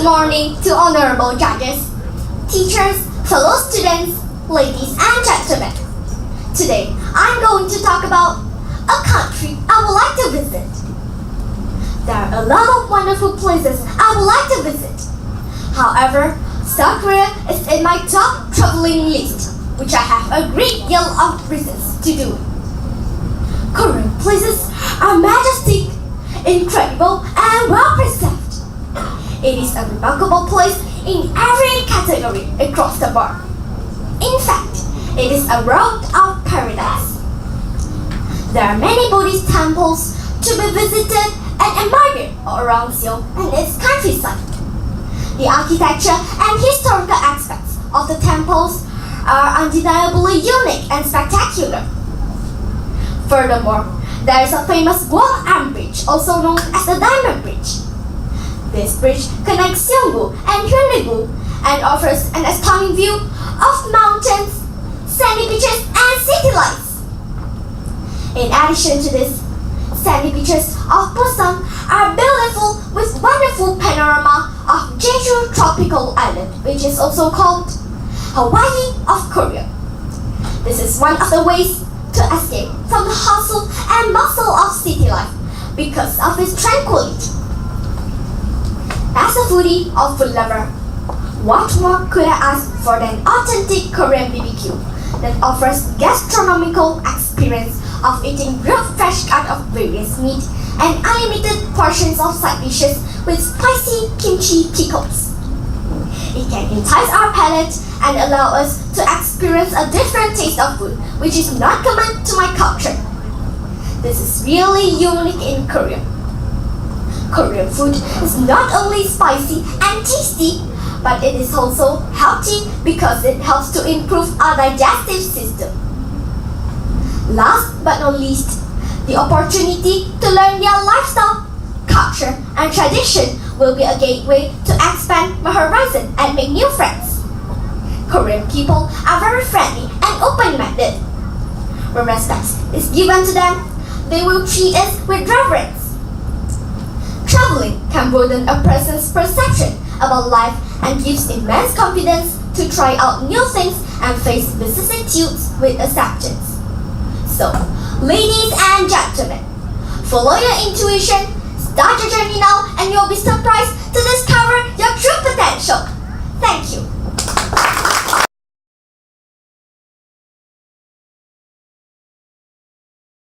morning to honorable judges, teachers, fellow students, ladies and gentlemen. Today, I'm going to talk about a country I would like to visit. There are a lot of wonderful places I would like to visit. However, South Korea is in my top traveling list, which I have a great deal of reasons to do. Korean places are majestic, incredible, and well preserved. It is a remarkable place in every category across the board. In fact, it is a world of paradise. There are many Buddhist temples to be visited and admired all around Seoul and its countryside. The architecture and historical aspects of the temples are undeniably unique and spectacular. Furthermore, there is a famous Wall Arm Bridge, also known as the Diamond Bridge. This bridge connects Seonggu and Hyundai and offers an astounding view of mountains, sandy beaches, and city lights. In addition to this, sandy beaches of Busan are beautiful with wonderful panorama of Jeju Tropical Island, which is also called Hawaii of Korea. This is one of the ways to escape from the hustle and bustle of city life because of its tranquility. As a foodie or food lover, what more could I ask for than authentic Korean BBQ that offers gastronomical experience of eating grilled fresh cut of various meat and unlimited portions of side dishes with spicy kimchi pickles. It can entice our palate and allow us to experience a different taste of food which is not common to my culture. This is really unique in Korea. Korean food is not only spicy and tasty, but it is also healthy because it helps to improve our digestive system. Last but not least, the opportunity to learn their lifestyle, culture, and tradition will be a gateway to expand my horizon and make new friends. Korean people are very friendly and open-minded. When respect is given to them, they will treat us with reverence. Traveling can broaden a person's perception about life and gives immense confidence to try out new things and face vicissitudes with acceptance. So, ladies and gentlemen, follow your intuition, start your journey now, and you'll be surprised to discover your true potential. Thank you.